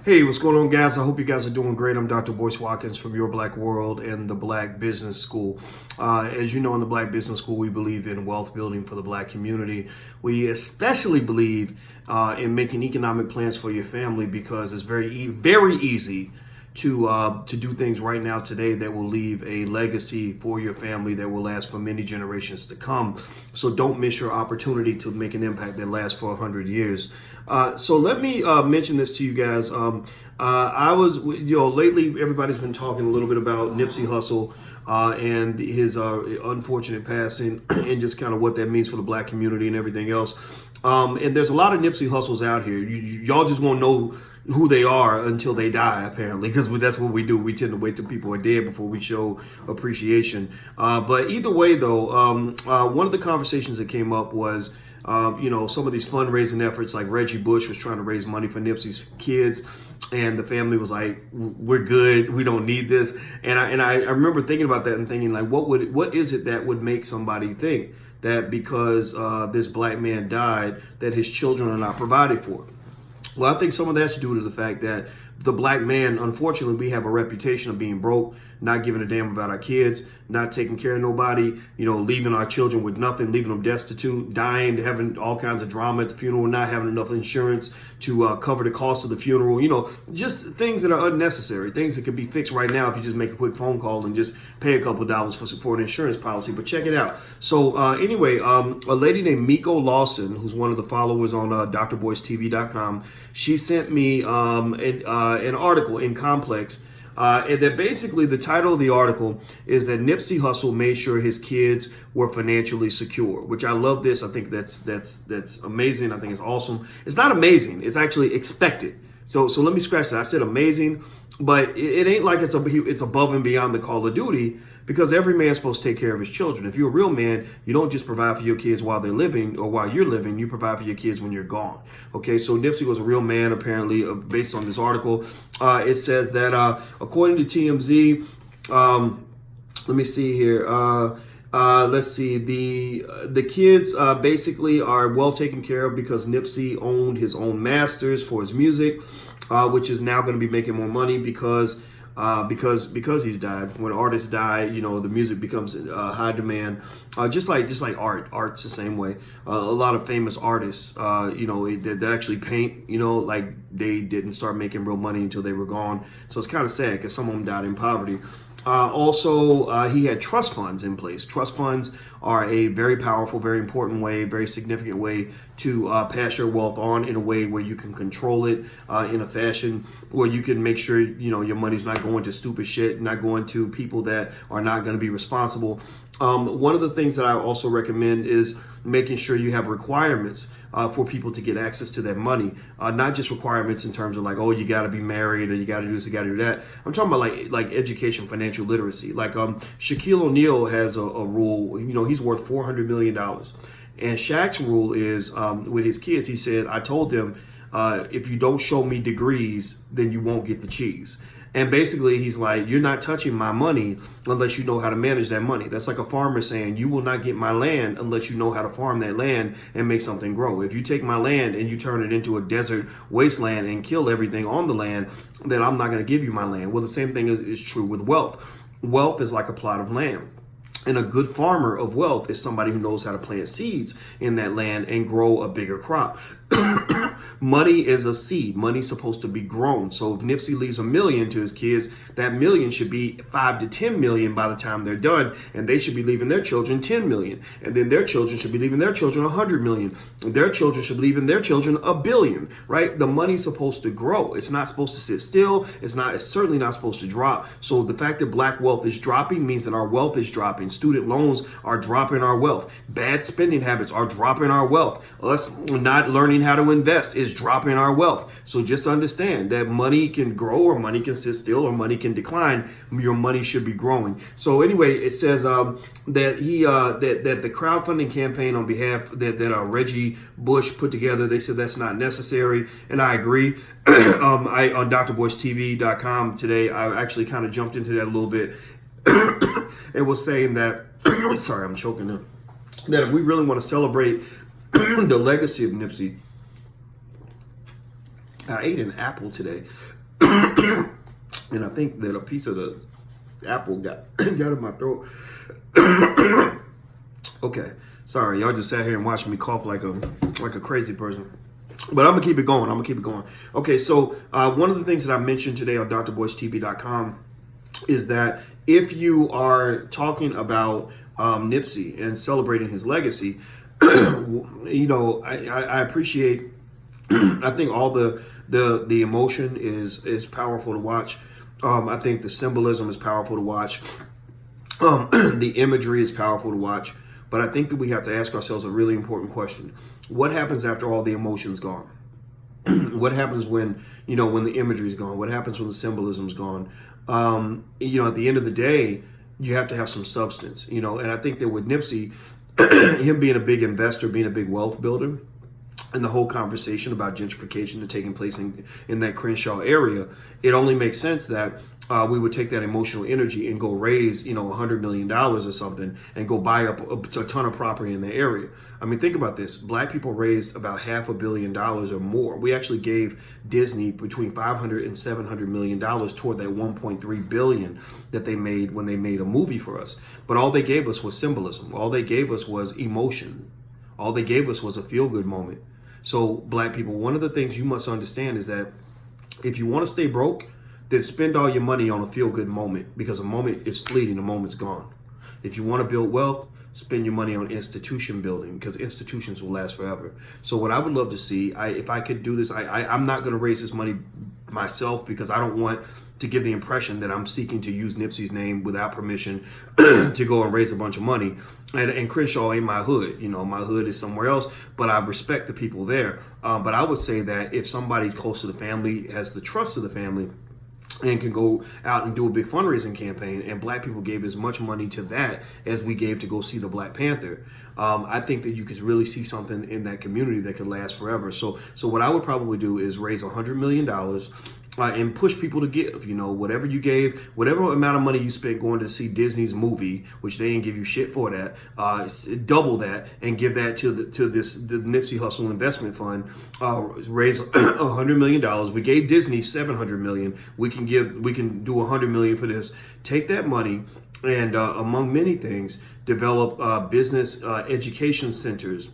Hey, what's going on, guys? I hope you guys are doing great. I'm Dr. Boyce Watkins from Your Black World and the Black Business School. As you know, in the Black Business School, we believe in wealth building for the Black community. We especially believe in making economic plans for your family because it's very easy to do things right now today that will leave a legacy for your family that will last for many generations to come. So don't miss your opportunity to make an impact that lasts for 100 years. So let me mention this to you guys. I was, lately everybody's been talking a little bit about Nipsey Hussle and his unfortunate passing and just kind of what that means for the Black community and everything else. And there's a lot of Nipsey Hussles out here. Y'all just won't know who they are until they die, apparently, because that's what we do. We tend to wait till people are dead before we show appreciation. But either way, though, one of the conversations that came up was, some of these fundraising efforts, like Reggie Bush was trying to raise money for Nipsey's kids, and the family was like, "We're good. We don't need this." And I remember thinking about that and thinking, like, what is it that would make somebody think that because this black man died, that his children are not provided for? Well, I think some of that's due to the fact that the black man, unfortunately, we have a reputation of being broke, not giving a damn about our kids, not taking care of nobody, leaving our children with nothing, leaving them destitute, dying, having all kinds of drama at the funeral, not having enough insurance to cover the cost of the funeral, just things that are unnecessary, things that could be fixed right now if you just make a quick phone call and just pay a couple of dollars for an insurance policy. But check it out. So anyway, a lady named Miko Lawson, who's one of the followers on drboycetv.com, she sent me an article in Complex. And that basically the title of the article is that Nipsey Hussle made sure his kids were financially secure, which I love this. I think that's amazing. I think it's awesome. It's not amazing. It's actually expected. So let me scratch that. I said amazing, but it ain't like it's above and beyond the call of duty, because every man's supposed to take care of his children. If you're a real man, you don't just provide for your kids while they're living or while you're living. You provide for your kids when you're gone. Okay, so Nipsey was a real man, apparently, based on this article. It says that according to TMZ, let me see here. Let's see. The kids basically are well taken care of because Nipsey owned his own masters for his music, which is now going to be making more money because he's died. When artists die, the music becomes high demand. Just like art. Art's the same way. A lot of famous artists, that actually paint, like they didn't start making real money until they were gone. So it's kind of sad because some of them died in poverty. Also, he had trust funds in place. Trust funds are a very powerful, very important way, very significant way to pass your wealth on in a way where you can control it in a fashion where you can make sure, your money's not going to stupid shit, not going to people that are not going to be responsible. One of the things that I also recommend is making sure you have requirements for people to get access to that money. Not just requirements in terms of like, oh, you got to be married or you got to do this, you got to do that. I'm talking about like education, financial literacy. Like Shaquille O'Neal has a rule, he's worth $400 million. And Shaq's rule is with his kids, he said, I told them, if you don't show me degrees, then you won't get the cheese. And basically, he's like, you're not touching my money unless you know how to manage that money. That's like a farmer saying, you will not get my land unless you know how to farm that land and make something grow. If you take my land and you turn it into a desert wasteland and kill everything on the land, then I'm not going to give you my land. Well, the same thing is true with wealth. Wealth is like a plot of land. And a good farmer of wealth is somebody who knows how to plant seeds in that land and grow a bigger crop. Money is a seed. Money's supposed to be grown. So if Nipsey leaves $1 million to his kids, that $1 million should be 5 to 10 million by the time they're done. And they should be leaving their children 10 million. And then their children should be leaving their children 100 million. And their children should be leaving their children 1 billion, right? The money's supposed to grow. It's not supposed to sit still. It's certainly not supposed to drop. So the fact that black wealth is dropping means that our wealth is dropping. Student loans are dropping our wealth. Bad spending habits are dropping our wealth. Us not learning how to invest is dropping our wealth. So just understand that money can grow or money can sit still or money can decline. Your money should be growing. So anyway, it says that he that the crowdfunding campaign on behalf that Reggie Bush put together, they said that's not necessary. And I agree. I on drboycetv.com today, I actually kind of jumped into that a little bit. It was saying that, sorry, I'm choking now, that if we really want to celebrate the legacy of Nipsey, I ate an apple today, and I think that a piece of the apple got in my throat. Okay, sorry, y'all just sat here and watched me cough like a crazy person. But I'm gonna keep it going. Okay, so one of the things that I mentioned today on drboycetv.com is that if you are talking about Nipsey and celebrating his legacy, I appreciate. I think all the emotion is powerful to watch. I think the symbolism is powerful to watch. The imagery is powerful to watch. But I think that we have to ask ourselves a really important question. What happens after all the emotion's gone? What happens when the imagery's gone? What happens when the symbolism's gone? At the end of the day, you have to have some substance, and I think that with Nipsey, him being a big investor, being a big wealth builder, and the whole conversation about gentrification that's taking place in that Crenshaw area, it only makes sense that we would take that emotional energy and go raise, $100 million or something and go buy up a ton of property in the area. I mean, think about this. Black people raised about $500 million or more. We actually gave Disney between $500 and $700 million toward that $1.3 billion that they made when they made a movie for us. But all they gave us was symbolism. All they gave us was emotion. All they gave us was a feel-good moment. So, Black people, one of the things you must understand is that if you want to stay broke, then spend all your money on a feel-good moment, because a moment is fleeting, a moment's gone. If you want to build wealth, spend your money on institution building, because institutions will last forever. So what I would love to see, if I could do this, I'm not going to raise this money myself, because I don't want to give the impression that I'm seeking to use Nipsey's name without permission to go and raise a bunch of money. And Crenshaw ain't my hood. My hood is somewhere else, but I respect the people there. But I would say that if somebody close to the family has the trust of the family and can go out and do a big fundraising campaign, and Black people gave as much money to that as we gave to go see the Black Panther, I think that you could really see something in that community that could last forever. So what I would probably do is raise $100 million and push people to give. Whatever you gave, whatever amount of money you spent going to see Disney's movie, which they didn't give you shit for that, double that and give that to the Nipsey Hussle investment fund. Raise $100 million. We gave Disney $700 million. We can do $100 million for this. Take that money and among many things, develop business education centers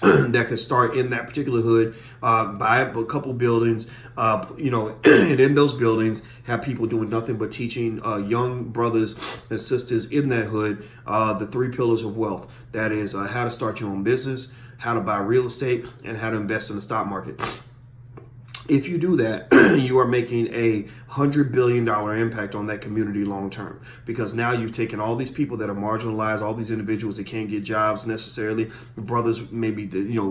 that could start in that particular hood, buy a couple buildings, and in those buildings have people doing nothing but teaching young brothers and sisters in that hood the 3 pillars of wealth. That is how to start your own business, how to buy real estate, and how to invest in the stock market. If you do that, you are making a $100 billion impact on that community long term, because now you've taken all these people that are marginalized, all these individuals that can't get jobs necessarily, brothers maybe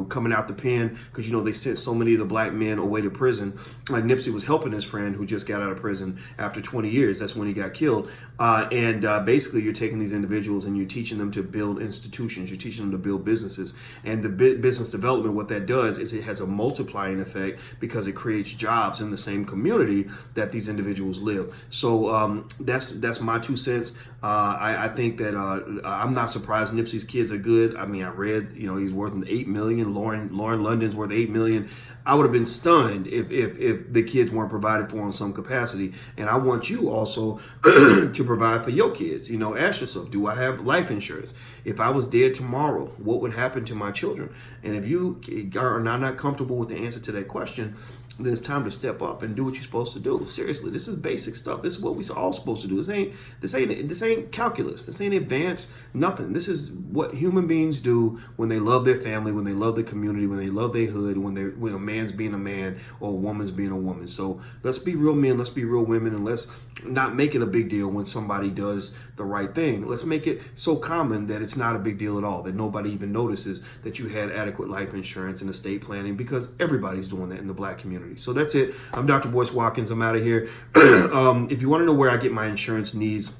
coming out the pen because they sent so many of the Black men away to prison. Like Nipsey was helping his friend who just got out of prison after 20 years. That's when he got killed. Basically, you're taking these individuals and you're teaching them to build institutions. You're teaching them to build businesses. And the business development, what that does is it has a multiplying effect, because it creates jobs in the same community that these individuals live. So that's my 2 cents. I think that I'm not surprised Nipsey's kids are good. I mean, I read he's worth $8 million. Lauren London's worth $8 million. I would have been stunned if the kids weren't provided for in some capacity. And I want you also to provide for your kids. Ask yourself, do I have life insurance? If I was dead tomorrow, what would happen to my children? And if you are not comfortable with the answer to that question, then it's time to step up and do what you're supposed to do. Seriously, this is basic stuff. This is what we're all supposed to do. This ain't calculus. This ain't advanced nothing. This is what human beings do when they love their family, when they love their community, when they love their hood, when a man's being a man or a woman's being a woman. So let's be real men, let's be real women, and let's not make it a big deal when somebody does the right thing. Let's make it so common that it's not a big deal at all, that nobody even notices that you had adequate life insurance and estate planning, because everybody's doing that in the Black community. So that's it. I'm Dr. Boyce Watkins. I'm out of here. If you want to know where I get my insurance needs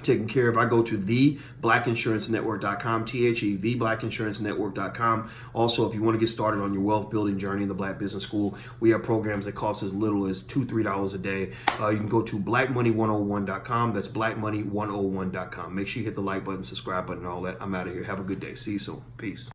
taken care of, I go to theblackInsuranceNetwork.com, theblackInsuranceNetwork.com. Also, if you want to get started on your wealth building journey in the Black Business School, we have programs that cost as little as $2-3 a day. You can go to blackmoney101.com. That's blackmoney101.com. Make sure you hit the like button, subscribe button, all that. I'm out of here. Have a good day. See you soon. Peace.